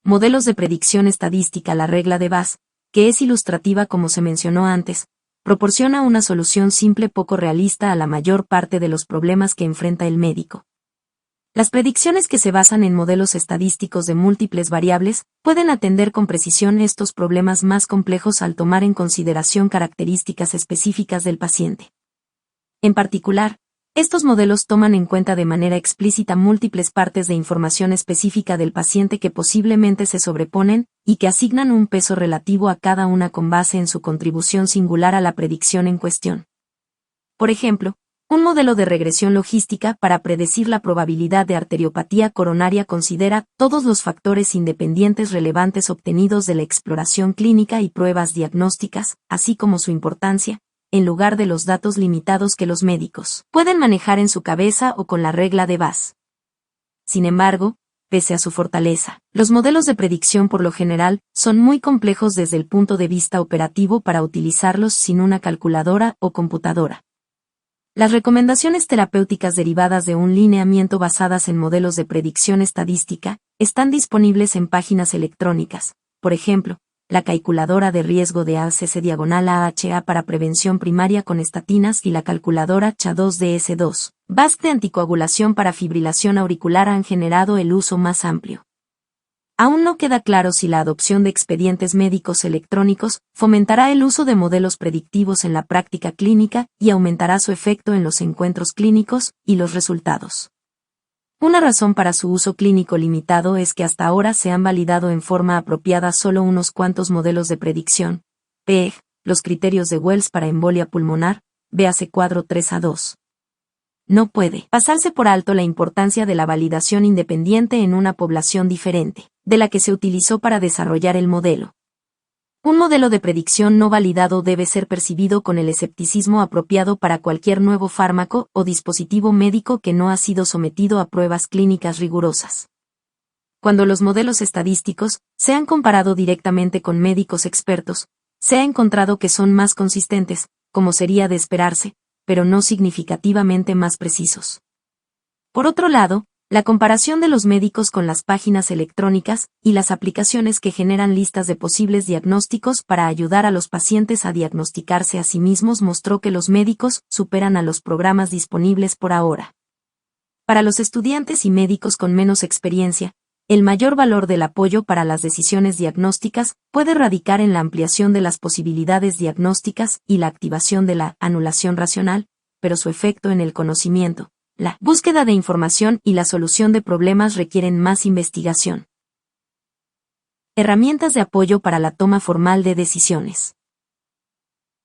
modelos de predicción estadística. La regla de Bayes, que es ilustrativa como se mencionó antes, proporciona una solución simple poco realista a la mayor parte de los problemas que enfrenta el médico. Las predicciones que se basan en modelos estadísticos de múltiples variables pueden atender con precisión estos problemas más complejos al tomar en consideración características específicas del paciente. En particular, estos modelos toman en cuenta de manera explícita múltiples partes de información específica del paciente que posiblemente se sobreponen y que asignan un peso relativo a cada una con base en su contribución singular a la predicción en cuestión. Por ejemplo, un modelo de regresión logística para predecir la probabilidad de arteriopatía coronaria considera todos los factores independientes relevantes obtenidos de la exploración clínica y pruebas diagnósticas, así como su importancia, en lugar de los datos limitados que los médicos pueden manejar en su cabeza o con la regla de Bayes. Sin embargo, pese a su fortaleza, los modelos de predicción por lo general son muy complejos desde el punto de vista operativo para utilizarlos sin una calculadora o computadora. Las recomendaciones terapéuticas derivadas de un lineamiento basadas en modelos de predicción estadística están disponibles en páginas electrónicas, por ejemplo, la calculadora de riesgo de ACC/AHA para prevención primaria con estatinas y la calculadora CHA2DS2, Bayes de anticoagulación para fibrilación auricular han generado el uso más amplio. Aún no queda claro si la adopción de expedientes médicos electrónicos fomentará el uso de modelos predictivos en la práctica clínica y aumentará su efecto en los encuentros clínicos y los resultados. Una razón para su uso clínico limitado es que hasta ahora se han validado en forma apropiada solo unos cuantos modelos de predicción, PEG, los criterios de Wells para embolia pulmonar, véase cuadro 3A2. No puede pasarse por alto la importancia de la validación independiente en una población diferente de la que se utilizó para desarrollar el modelo. Un modelo de predicción no validado debe ser percibido con el escepticismo apropiado para cualquier nuevo fármaco o dispositivo médico que no ha sido sometido a pruebas clínicas rigurosas. Cuando los modelos estadísticos se han comparado directamente con médicos expertos, se ha encontrado que son más consistentes, como sería de esperarse, pero no significativamente más precisos. Por otro lado, la comparación de los médicos con las páginas electrónicas y las aplicaciones que generan listas de posibles diagnósticos para ayudar a los pacientes a diagnosticarse a sí mismos mostró que los médicos superan a los programas disponibles por ahora. Para los estudiantes y médicos con menos experiencia, el mayor valor del apoyo para las decisiones diagnósticas puede radicar en la ampliación de las posibilidades diagnósticas y la activación de la anulación racional, pero su efecto en el conocimiento, la búsqueda de información y la solución de problemas requieren más investigación. Herramientas de apoyo para la toma formal de decisiones.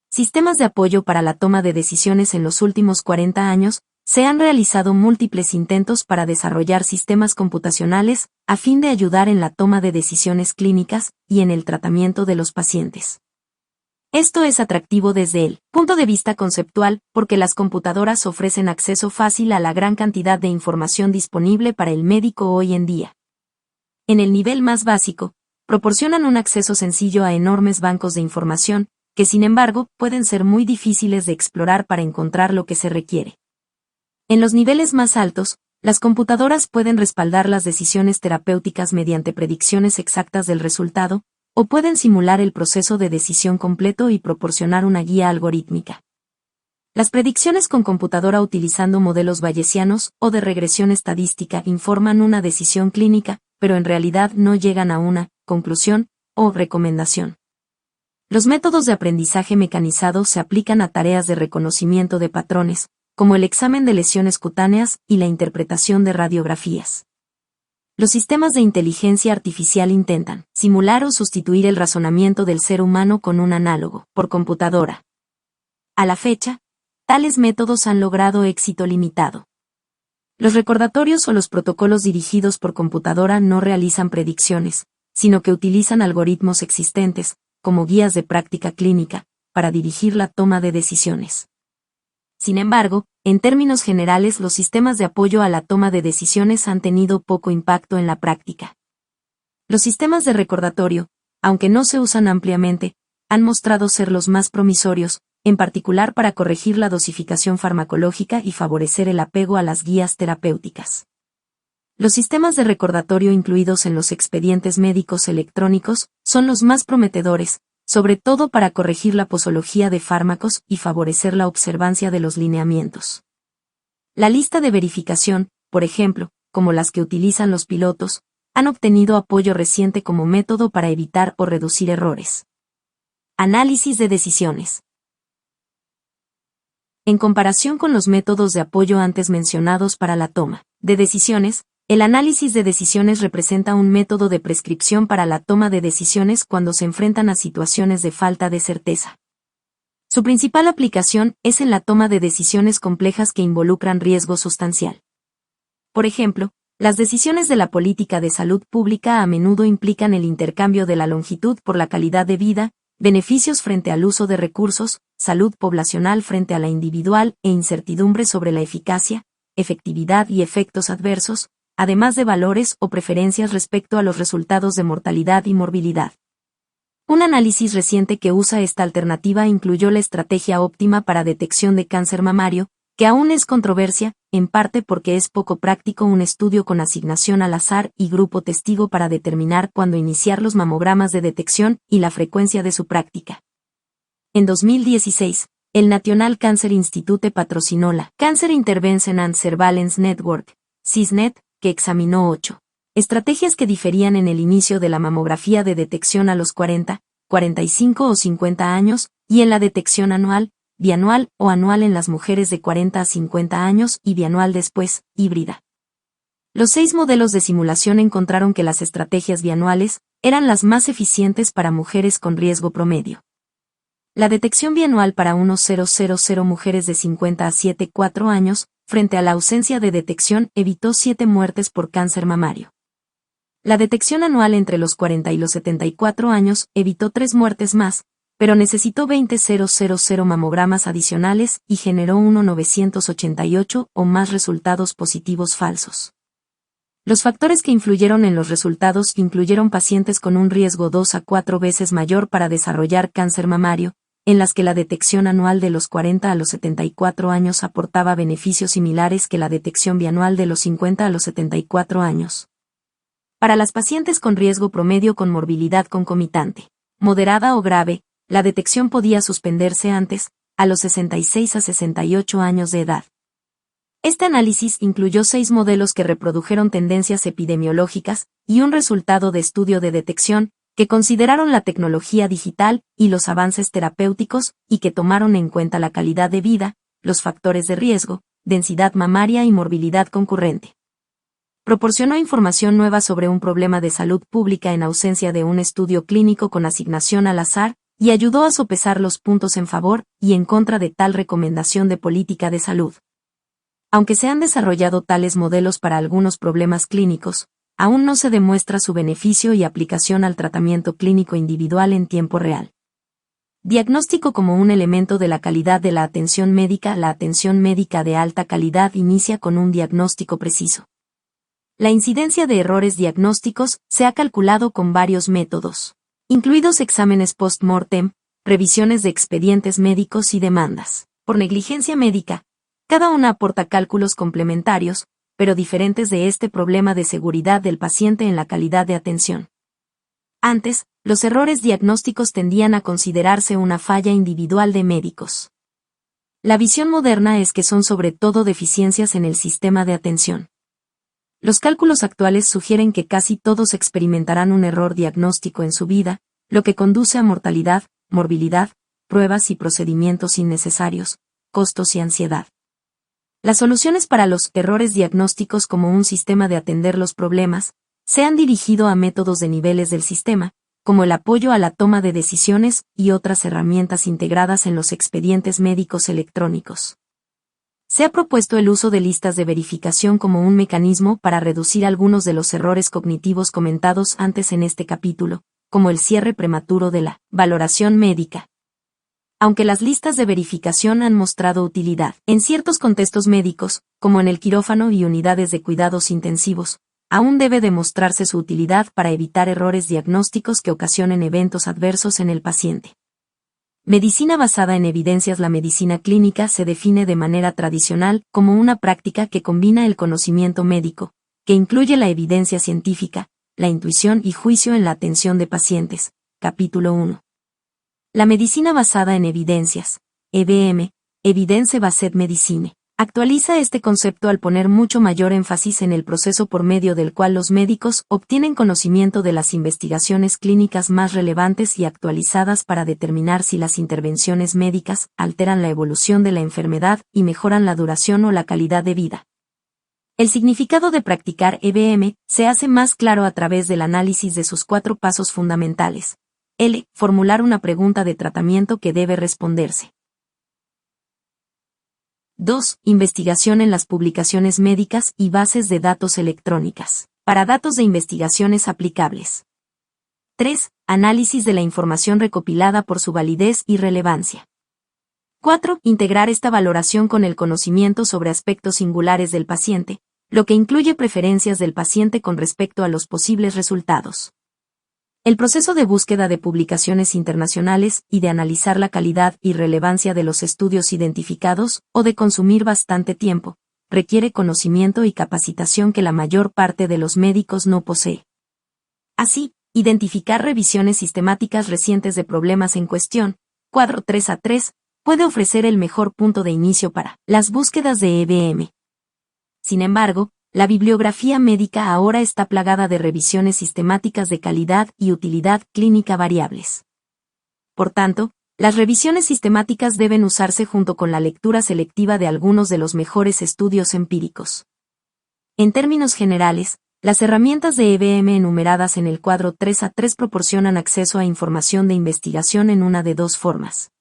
Sistemas de apoyo para la toma de decisiones. En los últimos 40 años, se han realizado múltiples intentos para desarrollar sistemas computacionales a fin de ayudar en la toma de decisiones clínicas y en el tratamiento de los pacientes. Esto es atractivo desde el punto de vista conceptual, porque las computadoras ofrecen acceso fácil a la gran cantidad de información disponible para el médico hoy en día. En el nivel más básico, proporcionan un acceso sencillo a enormes bancos de información, que sin embargo pueden ser muy difíciles de explorar para encontrar lo que se requiere. En los niveles más altos, las computadoras pueden respaldar las decisiones terapéuticas mediante predicciones exactas del resultado, o pueden simular el proceso de decisión completo y proporcionar una guía algorítmica. Las predicciones con computadora utilizando modelos bayesianos o de regresión estadística informan una decisión clínica, pero en realidad no llegan a una conclusión o recomendación. Los métodos de aprendizaje mecanizado se aplican a tareas de reconocimiento de patrones, como el examen de lesiones cutáneas y la interpretación de radiografías. Los sistemas de inteligencia artificial intentan simular o sustituir el razonamiento del ser humano con un análogo, por computadora. A la fecha, tales métodos han logrado éxito limitado. Los recordatorios o los protocolos dirigidos por computadora no realizan predicciones, sino que utilizan algoritmos existentes, como guías de práctica clínica, para dirigir la toma de decisiones. Sin embargo, en términos generales los sistemas de apoyo a la toma de decisiones han tenido poco impacto en la práctica. Los sistemas de recordatorio, aunque no se usan ampliamente, han mostrado ser los más promisorios, en particular para corregir la dosificación farmacológica y favorecer el apego a las guías terapéuticas. Los sistemas de recordatorio incluidos en los expedientes médicos electrónicos son los más prometedores, sobre todo para corregir la posología de fármacos y favorecer la observancia de los lineamientos. La lista de verificación, por ejemplo, como las que utilizan los pilotos, han obtenido apoyo reciente como método para evitar o reducir errores. Análisis de decisiones. En comparación con los métodos de apoyo antes mencionados para la toma de decisiones, el análisis de decisiones representa un método de prescripción para la toma de decisiones cuando se enfrentan a situaciones de falta de certeza. Su principal aplicación es en la toma de decisiones complejas que involucran riesgo sustancial. Por ejemplo, las decisiones de la política de salud pública a menudo implican el intercambio de la longitud por la calidad de vida, beneficios frente al uso de recursos, salud poblacional frente a la individual e incertidumbre sobre la eficacia, efectividad y efectos adversos, además de valores o preferencias respecto a los resultados de mortalidad y morbilidad. Un análisis reciente que usa esta alternativa incluyó la estrategia óptima para detección de cáncer mamario, que aún es controversia, en parte porque es poco práctico un estudio con asignación al azar y grupo testigo para determinar cuándo iniciar los mamogramas de detección y la frecuencia de su práctica. En 2016, el National Cancer Institute patrocinó la Cancer Intervention and Surveillance Network, CISNET, que examinó 8 estrategias que diferían en el inicio de la mamografía de detección a los 40, 45 o 50 años, y en la detección anual, bianual o anual en las mujeres de 40 a 50 años y bianual después, híbrida. Los 6 modelos de simulación encontraron que las estrategias bianuales eran las más eficientes para mujeres con riesgo promedio. La detección bianual para unos 000 mujeres de 50 a 74 años, frente a la ausencia de detección, evitó 7 muertes por cáncer mamario. La detección anual entre los 40 y los 74 años evitó 3 muertes más, pero necesitó 20,000 mamogramas adicionales y generó 988 o más resultados positivos falsos. Los factores que influyeron en los resultados incluyeron pacientes con un riesgo 2 a 4 veces mayor para desarrollar cáncer mamario, en las que la detección anual de los 40 a los 74 años aportaba beneficios similares que la detección bianual de los 50 a los 74 años. Para las pacientes con riesgo promedio con morbilidad concomitante, moderada o grave, la detección podía suspenderse antes, a los 66 a 68 años de edad. Este análisis incluyó 6 modelos que reprodujeron tendencias epidemiológicas y un resultado de estudio de detección, que consideraron la tecnología digital y los avances terapéuticos y que tomaron en cuenta la calidad de vida, los factores de riesgo, densidad mamaria y morbilidad concurrente. Proporcionó información nueva sobre un problema de salud pública en ausencia de un estudio clínico con asignación al azar, y ayudó a sopesar los puntos en favor y en contra de tal recomendación de política de salud. Aunque se han desarrollado tales modelos para algunos problemas clínicos, aún no se demuestra su beneficio y aplicación al tratamiento clínico individual en tiempo real. Diagnóstico como un elemento de la calidad de la atención médica. La atención médica de alta calidad inicia con un diagnóstico preciso. La incidencia de errores diagnósticos se ha calculado con varios métodos, incluidos exámenes post-mortem, revisiones de expedientes médicos y demandas por negligencia médica. Cada una aporta cálculos complementarios, pero diferentes de este problema de seguridad del paciente en la calidad de atención. Antes, los errores diagnósticos tendían a considerarse una falla individual de médicos. La visión moderna es que son sobre todo deficiencias en el sistema de atención. Los cálculos actuales sugieren que casi todos experimentarán un error diagnóstico en su vida, lo que conduce a mortalidad, morbilidad, pruebas y procedimientos innecesarios, costos y ansiedad. Las soluciones para los errores diagnósticos como un sistema de atender los problemas, se han dirigido a métodos de niveles del sistema, como el apoyo a la toma de decisiones y otras herramientas integradas en los expedientes médicos electrónicos. Se ha propuesto el uso de listas de verificación como un mecanismo para reducir algunos de los errores cognitivos comentados antes en este capítulo, como el cierre prematuro de la valoración médica. Aunque las listas de verificación han mostrado utilidad en ciertos contextos médicos, como en el quirófano y unidades de cuidados intensivos, aún debe demostrarse su utilidad para evitar errores diagnósticos que ocasionen eventos adversos en el paciente. Medicina basada en evidencias. La medicina clínica se define de manera tradicional como una práctica que combina el conocimiento médico, que incluye la evidencia científica, la intuición y juicio en la atención de pacientes. Capítulo 1. La medicina basada en evidencias, EBM, Evidence-Based Medicine, actualiza este concepto al poner mucho mayor énfasis en el proceso por medio del cual los médicos obtienen conocimiento de las investigaciones clínicas más relevantes y actualizadas para determinar si las intervenciones médicas alteran la evolución de la enfermedad y mejoran la duración o la calidad de vida. El significado de practicar EBM se hace más claro a través del análisis de sus 4 pasos fundamentales. L. Formular una pregunta de tratamiento que debe responderse. 2. Investigación en las publicaciones médicas y bases de datos electrónicas, para datos de investigaciones aplicables. 3. Análisis de la información recopilada por su validez y relevancia. 4. Integrar esta valoración con el conocimiento sobre aspectos singulares del paciente, lo que incluye preferencias del paciente con respecto a los posibles resultados. El proceso de búsqueda de publicaciones internacionales y de analizar la calidad y relevancia de los estudios identificados, o de consumir bastante tiempo, requiere conocimiento y capacitación que la mayor parte de los médicos no posee. Así, identificar revisiones sistemáticas recientes de problemas en cuestión, cuadro 3A3, puede ofrecer el mejor punto de inicio para las búsquedas de EBM. Sin embargo, la bibliografía médica ahora está plagada de revisiones sistemáticas de calidad y utilidad clínica variables. Por tanto, las revisiones sistemáticas deben usarse junto con la lectura selectiva de algunos de los mejores estudios empíricos. En términos generales, las herramientas de EBM enumeradas en el cuadro 3A3 proporcionan acceso a información de investigación en una de 2 formas.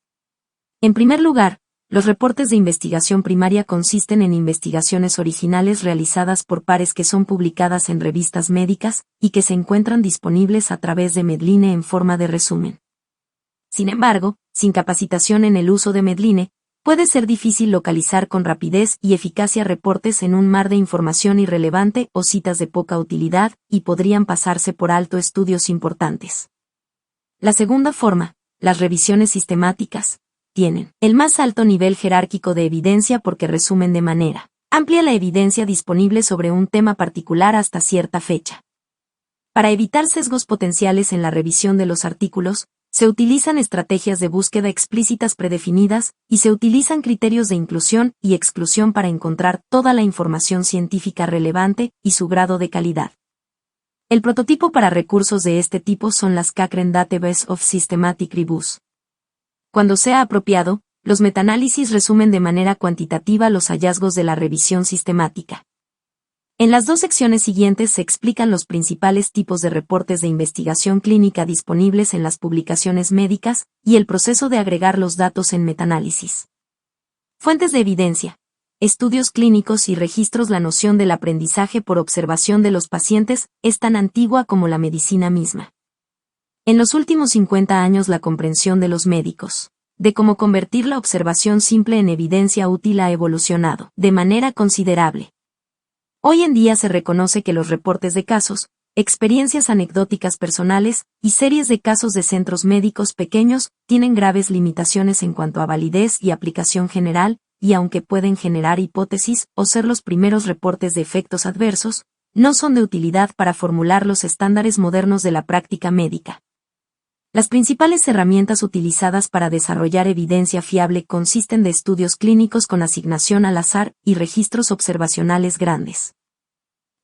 En primer lugar, los reportes de investigación primaria consisten en investigaciones originales realizadas por pares que son publicadas en revistas médicas y que se encuentran disponibles a través de Medline en forma de resumen. Sin embargo, sin capacitación en el uso de Medline, puede ser difícil localizar con rapidez y eficacia reportes en un mar de información irrelevante o citas de poca utilidad y podrían pasarse por alto estudios importantes. La segunda forma, las revisiones sistemáticas, tienen el más alto nivel jerárquico de evidencia porque resumen de manera amplia la evidencia disponible sobre un tema particular hasta cierta fecha. Para evitar sesgos potenciales en la revisión de los artículos, se utilizan estrategias de búsqueda explícitas predefinidas y se utilizan criterios de inclusión y exclusión para encontrar toda la información científica relevante y su grado de calidad. El prototipo para recursos de este tipo son las Cochrane Database of Systematic Reviews. Cuando sea apropiado, los metaanálisis resumen de manera cuantitativa los hallazgos de la revisión sistemática. En las 2 secciones siguientes se explican los principales tipos de reportes de investigación clínica disponibles en las publicaciones médicas y el proceso de agregar los datos en metaanálisis. Fuentes de evidencia, estudios clínicos y registros. La noción del aprendizaje por observación de los pacientes es tan antigua como la medicina misma. En los últimos 50 años la comprensión de los médicos de cómo convertir la observación simple en evidencia útil ha evolucionado de manera considerable. Hoy en día se reconoce que los reportes de casos, experiencias anecdóticas personales y series de casos de centros médicos pequeños tienen graves limitaciones en cuanto a validez y aplicación general, y aunque pueden generar hipótesis o ser los primeros reportes de efectos adversos, no son de utilidad para formular los estándares modernos de la práctica médica. Las principales herramientas utilizadas para desarrollar evidencia fiable consisten de estudios clínicos con asignación al azar y registros observacionales grandes.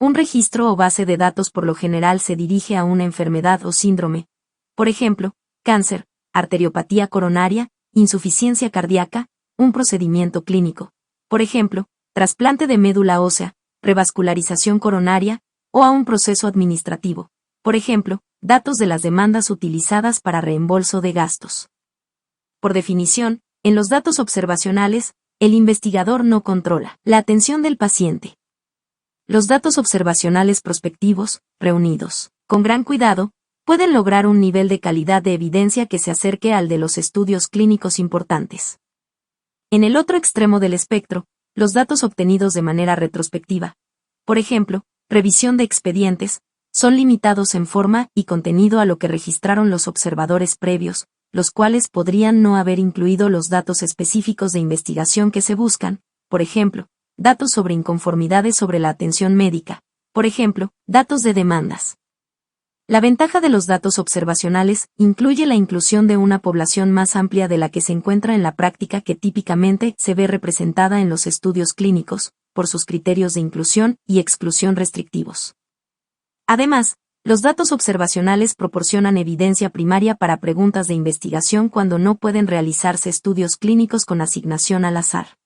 Un registro o base de datos por lo general se dirige a una enfermedad o síndrome, por ejemplo, cáncer, arteriopatía coronaria, insuficiencia cardíaca, un procedimiento clínico, por ejemplo, trasplante de médula ósea, revascularización coronaria, o a un proceso administrativo, por ejemplo, datos de las demandas utilizadas para reembolso de gastos. Por definición, en los datos observacionales, el investigador no controla la atención del paciente. Los datos observacionales prospectivos, reunidos con gran cuidado, pueden lograr un nivel de calidad de evidencia que se acerque al de los estudios clínicos importantes. En el otro extremo del espectro, los datos obtenidos de manera retrospectiva, por ejemplo, revisión de expedientes, son limitados en forma y contenido a lo que registraron los observadores previos, los cuales podrían no haber incluido los datos específicos de investigación que se buscan, por ejemplo, datos sobre inconformidades sobre la atención médica, Por ejemplo, datos de demandas. La ventaja de los datos observacionales incluye la inclusión de una población más amplia de la que se encuentra en la práctica, que típicamente se ve representada en los estudios clínicos, por sus criterios de inclusión y exclusión restrictivos. Además, los datos observacionales proporcionan evidencia primaria para preguntas de investigación cuando no pueden realizarse estudios clínicos con asignación al azar.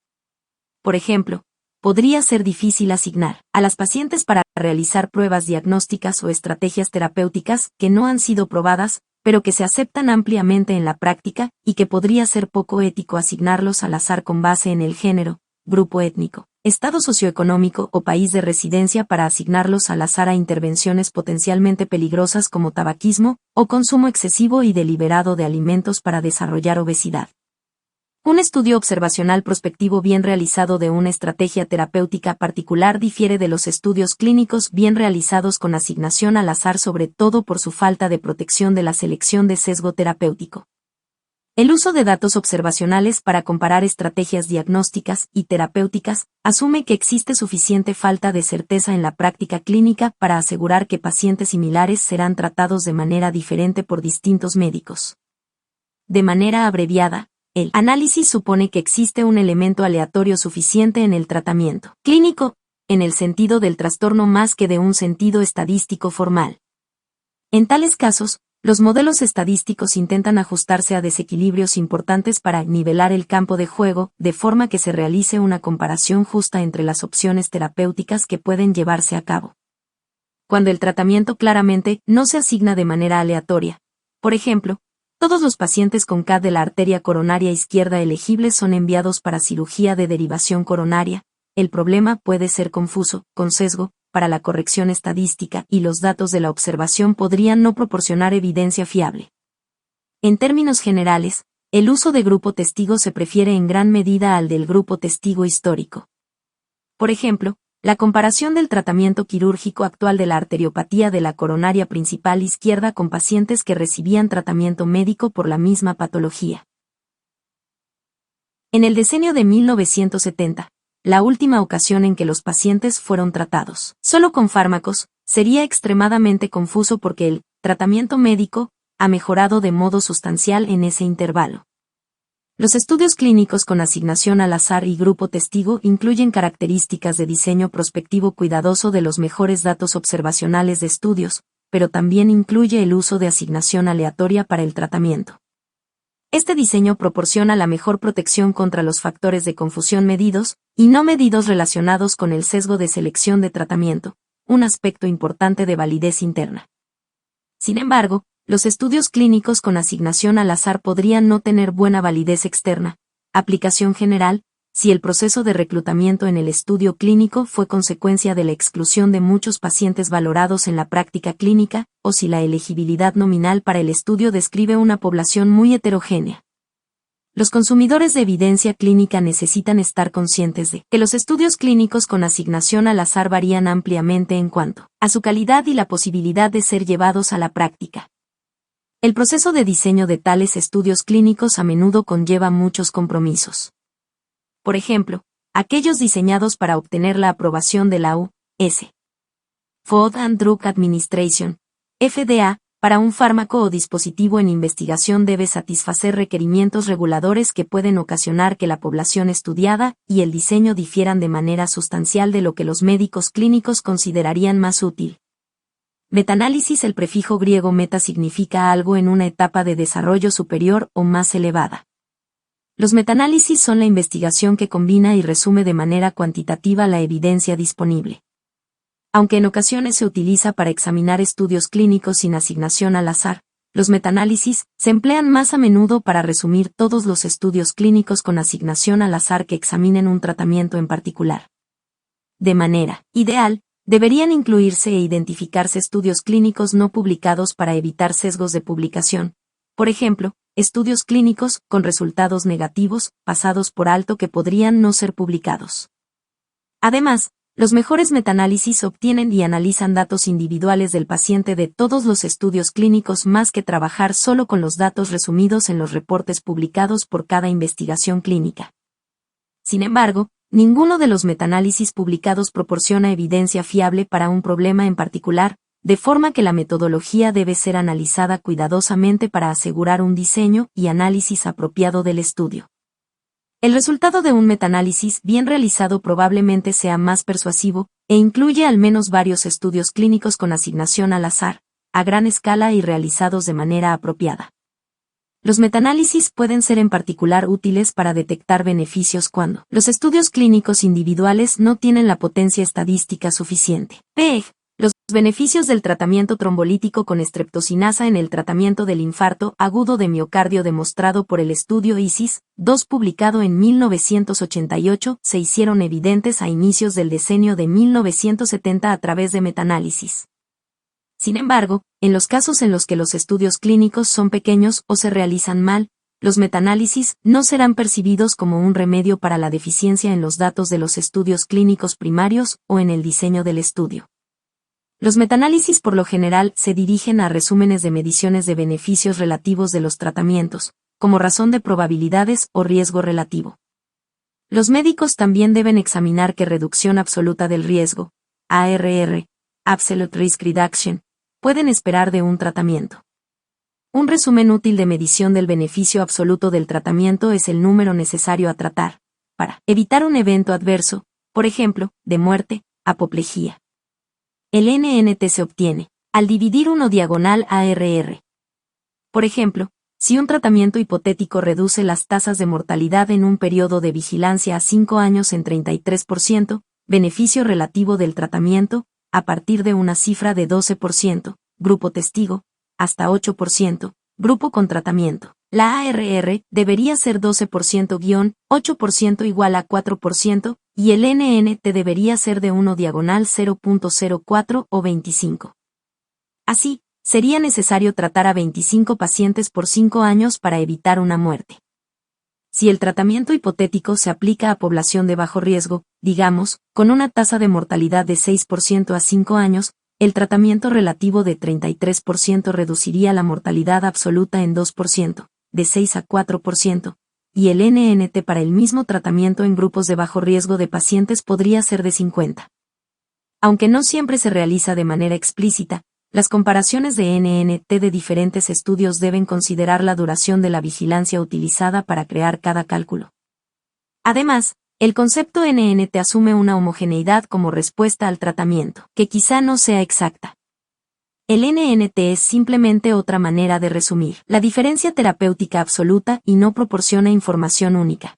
Por ejemplo, podría ser difícil asignar a las pacientes para realizar pruebas diagnósticas o estrategias terapéuticas que no han sido probadas, pero que se aceptan ampliamente en la práctica, y que podría ser poco ético asignarlos al azar con base en el género, grupo étnico, estado socioeconómico o país de residencia, para asignarlos al azar a intervenciones potencialmente peligrosas como tabaquismo o consumo excesivo y deliberado de alimentos para desarrollar obesidad. Un estudio observacional prospectivo bien realizado de una estrategia terapéutica particular difiere de los estudios clínicos bien realizados con asignación al azar, sobre todo por su falta de protección de la selección de sesgo terapéutico. El uso de datos observacionales para comparar estrategias diagnósticas y terapéuticas asume que existe suficiente falta de certeza en la práctica clínica para asegurar que pacientes similares serán tratados de manera diferente por distintos médicos. De manera abreviada, el análisis supone que existe un elemento aleatorio suficiente en el tratamiento clínico, en el sentido del trastorno más que de un sentido estadístico formal. En tales casos, los modelos estadísticos intentan ajustarse a desequilibrios importantes para nivelar el campo de juego, de forma que se realice una comparación justa entre las opciones terapéuticas que pueden llevarse a cabo. Cuando el tratamiento claramente no se asigna de manera aleatoria, por ejemplo, todos los pacientes con CAD de la arteria coronaria izquierda elegibles son enviados para cirugía de derivación coronaria, el problema puede ser confuso, con sesgo, para la corrección estadística, y los datos de la observación podrían no proporcionar evidencia fiable. En términos generales, el uso de grupo testigo se prefiere en gran medida al del grupo testigo histórico. Por ejemplo, la comparación del tratamiento quirúrgico actual de la arteriopatía de la coronaria principal izquierda con pacientes que recibían tratamiento médico por la misma patología. En el decenio de 1970, la última ocasión en que los pacientes fueron tratados solo con fármacos, sería extremadamente confuso porque el tratamiento médico ha mejorado de modo sustancial en ese intervalo. Los estudios clínicos con asignación al azar y grupo testigo incluyen características de diseño prospectivo cuidadoso de los mejores datos observacionales de estudios, pero también incluye el uso de asignación aleatoria para el tratamiento. Este diseño proporciona la mejor protección contra los factores de confusión medidos y no medidos relacionados con el sesgo de selección de tratamiento, un aspecto importante de validez interna. Sin embargo, los estudios clínicos con asignación al azar podrían no tener buena validez externa, aplicación general, si el proceso de reclutamiento en el estudio clínico fue consecuencia de la exclusión de muchos pacientes valorados en la práctica clínica, o si la elegibilidad nominal para el estudio describe una población muy heterogénea. Los consumidores de evidencia clínica necesitan estar conscientes de que los estudios clínicos con asignación al azar varían ampliamente en cuanto a su calidad y la posibilidad de ser llevados a la práctica. El proceso de diseño de tales estudios clínicos a menudo conlleva muchos compromisos. Por ejemplo, aquellos diseñados para obtener la aprobación de la U.S. Food and Drug Administration, FDA, para un fármaco o dispositivo en investigación debe satisfacer requerimientos reguladores que pueden ocasionar que la población estudiada y el diseño difieran de manera sustancial de lo que los médicos clínicos considerarían más útil. Metaanálisis. El prefijo griego meta significa algo en una etapa de desarrollo superior o más elevada. Los metaanálisis son la investigación que combina y resume de manera cuantitativa la evidencia disponible. Aunque en ocasiones se utiliza para examinar estudios clínicos sin asignación al azar, los metaanálisis se emplean más a menudo para resumir todos los estudios clínicos con asignación al azar que examinen un tratamiento en particular. De manera ideal, deberían incluirse e identificarse estudios clínicos no publicados para evitar sesgos de publicación, por ejemplo, estudios clínicos con resultados negativos pasados por alto que podrían no ser publicados. Además, los mejores metaanálisis obtienen y analizan datos individuales del paciente de todos los estudios clínicos más que trabajar solo con los datos resumidos en los reportes publicados por cada investigación clínica. Sin embargo, Ninguno de los metaanálisis publicados proporciona evidencia fiable para un problema en particular, de forma que la metodología debe ser analizada cuidadosamente para asegurar un diseño y análisis apropiado del estudio. El resultado de un metaanálisis bien realizado probablemente sea más persuasivo, e incluye al menos varios estudios clínicos con asignación al azar, a gran escala y realizados de manera apropiada. Los metaanálisis pueden ser en particular útiles para detectar beneficios cuando los estudios clínicos individuales no tienen la potencia estadística suficiente. PEG. Los beneficios del tratamiento trombolítico con streptocinasa en el tratamiento del infarto agudo de miocardio demostrado por el estudio ISIS-2 publicado en 1988 se hicieron evidentes a inicios del decenio de 1970 a través de metaanálisis. Sin embargo, en los casos en los que los estudios clínicos son pequeños o se realizan mal, los metaanálisis no serán percibidos como un remedio para la deficiencia en los datos de los estudios clínicos primarios o en el diseño del estudio. Los metaanálisis por lo general se dirigen a resúmenes de mediciones de beneficios relativos de los tratamientos, como razón de probabilidades o riesgo relativo. Los médicos también deben examinar qué reducción absoluta del riesgo, ARR, Absolute Risk Reduction, pueden esperar de un tratamiento. Un resumen útil de medición del beneficio absoluto del tratamiento es el número necesario a tratar, para evitar un evento adverso, por ejemplo, de muerte, apoplejía. El NNT se obtiene al dividir 1 diagonal ARR. Por ejemplo, si un tratamiento hipotético reduce las tasas de mortalidad en un periodo de vigilancia a 5 años en 33%, beneficio relativo del tratamiento, a partir de una cifra de 12%, grupo testigo, hasta 8%, grupo con tratamiento. La ARR debería ser 12%-8% igual a 4%, y el NNT debería ser de 1 diagonal 0.04 o 25. Así, sería necesario tratar a 25 pacientes por 5 años para evitar una muerte. Si el tratamiento hipotético se aplica a población de bajo riesgo, digamos, con una tasa de mortalidad de 6% a 5 años, el tratamiento relativo de 33% reduciría la mortalidad absoluta en 2%, de 6 a 4%, y el NNT para el mismo tratamiento en grupos de bajo riesgo de pacientes podría ser de 50. Aunque no siempre se realiza de manera explícita, las comparaciones de NNT de diferentes estudios deben considerar la duración de la vigilancia utilizada para crear cada cálculo. Además, el concepto NNT asume una homogeneidad como respuesta al tratamiento, que quizá no sea exacta. El NNT es simplemente otra manera de resumir la diferencia terapéutica absoluta y no proporciona información única.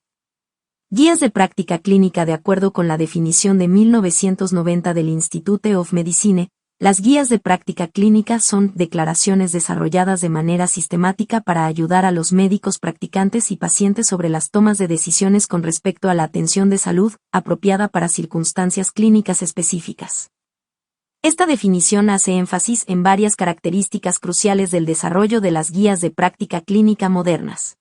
Guías de práctica clínica. De acuerdo con la definición de 1990 del Institute of Medicine, las guías de práctica clínica son declaraciones desarrolladas de manera sistemática para ayudar a los médicos practicantes y pacientes sobre las tomas de decisiones con respecto a la atención de salud, apropiada para circunstancias clínicas específicas. Esta definición hace énfasis en varias características cruciales del desarrollo de las guías de práctica clínica modernas.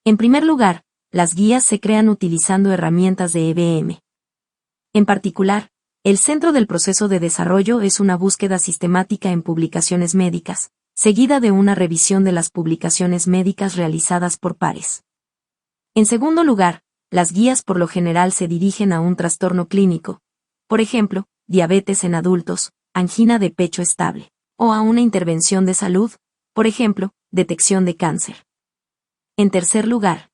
En primer lugar, las guías se crean utilizando herramientas de EBM. En particular, el centro del proceso de desarrollo es una búsqueda sistemática en publicaciones médicas, seguida de una revisión de las publicaciones médicas realizadas por pares. En segundo lugar, las guías por lo general se dirigen a un trastorno clínico, por ejemplo, diabetes en adultos, angina de pecho estable, o a una intervención de salud, por ejemplo, detección de cáncer. En tercer lugar,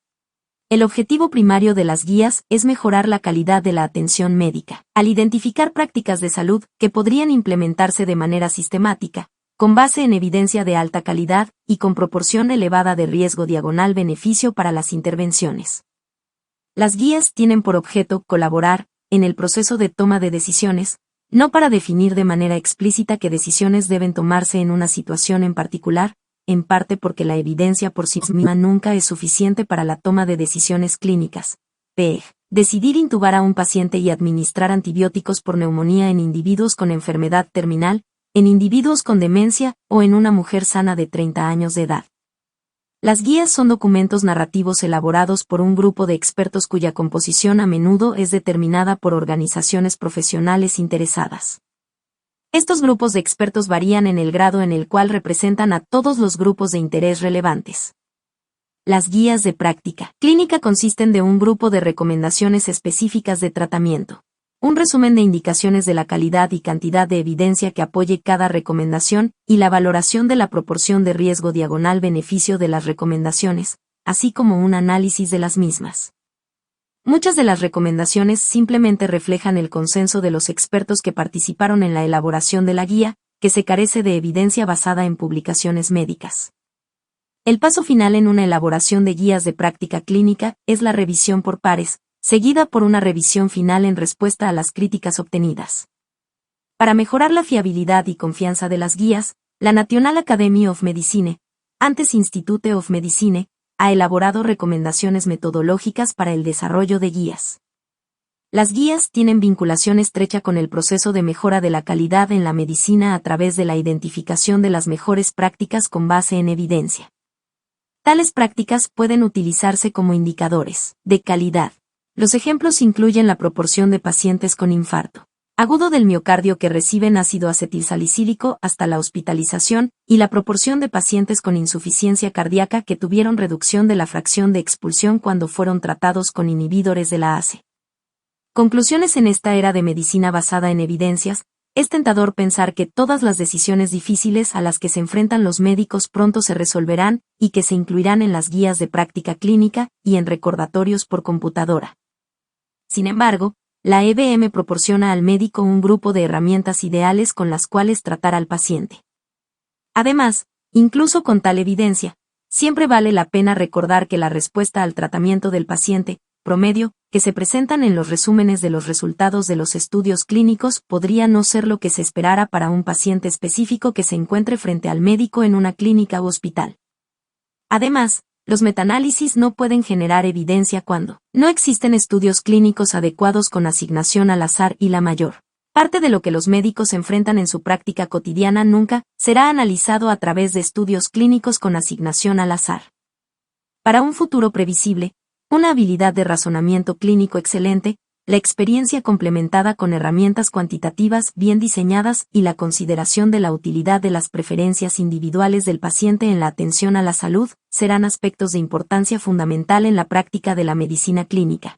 el objetivo primario de las guías es mejorar la calidad de la atención médica, al identificar prácticas de salud que podrían implementarse de manera sistemática, con base en evidencia de alta calidad y con proporción elevada de riesgo diagonal beneficio para las intervenciones. Las guías tienen por objeto colaborar en el proceso de toma de decisiones, no para definir de manera explícita qué decisiones deben tomarse en una situación en particular, en parte porque la evidencia por sí misma nunca es suficiente para la toma de decisiones clínicas. PEG. Decidir intubar a un paciente y administrar antibióticos por neumonía en individuos con enfermedad terminal, en individuos con demencia o en una mujer sana de 30 años de edad. Las guías son documentos narrativos elaborados por un grupo de expertos cuya composición a menudo es determinada por organizaciones profesionales interesadas. Estos grupos de expertos varían en el grado en el cual representan a todos los grupos de interés relevantes. Las guías de práctica clínica consisten de un grupo de recomendaciones específicas de tratamiento. Un resumen de indicaciones de la calidad y cantidad de evidencia que apoye cada recomendación y la valoración de la proporción de riesgo/beneficio de las recomendaciones, así como un análisis de las mismas. Muchas de las recomendaciones simplemente reflejan el consenso de los expertos que participaron en la elaboración de la guía, que se carece de evidencia basada en publicaciones médicas. El paso final en una elaboración de guías de práctica clínica es la revisión por pares, seguida por una revisión final en respuesta a las críticas obtenidas. Para mejorar la fiabilidad y confianza de las guías, la National Academy of Medicine, antes Institute of Medicine, ha elaborado recomendaciones metodológicas para el desarrollo de guías. Las guías tienen vinculación estrecha con el proceso de mejora de la calidad en la medicina a través de la identificación de las mejores prácticas con base en evidencia. Tales prácticas pueden utilizarse como indicadores de calidad. Los ejemplos incluyen la proporción de pacientes con infarto agudo del miocardio que reciben ácido acetilsalicílico hasta la hospitalización y la proporción de pacientes con insuficiencia cardíaca que tuvieron reducción de la fracción de expulsión cuando fueron tratados con inhibidores de la ACE. Conclusiones. En esta era de medicina basada en evidencias, es tentador pensar que todas las decisiones difíciles a las que se enfrentan los médicos pronto se resolverán y que se incluirán en las guías de práctica clínica y en recordatorios por computadora. Sin embargo, la EBM proporciona al médico un grupo de herramientas ideales con las cuales tratar al paciente. Además, incluso con tal evidencia, siempre vale la pena recordar que la respuesta al tratamiento del paciente, promedio, que se presentan en los resúmenes de los resultados de los estudios clínicos podría no ser lo que se esperara para un paciente específico que se encuentre frente al médico en una clínica u hospital. Además, los metaanálisis no pueden generar evidencia cuando no existen estudios clínicos adecuados con asignación al azar y la mayor parte de lo que los médicos enfrentan en su práctica cotidiana nunca será analizado a través de estudios clínicos con asignación al azar. Para un futuro previsible, una habilidad de razonamiento clínico excelente, la experiencia complementada con herramientas cuantitativas bien diseñadas y la consideración de la utilidad de las preferencias individuales del paciente en la atención a la salud, serán aspectos de importancia fundamental en la práctica de la medicina clínica.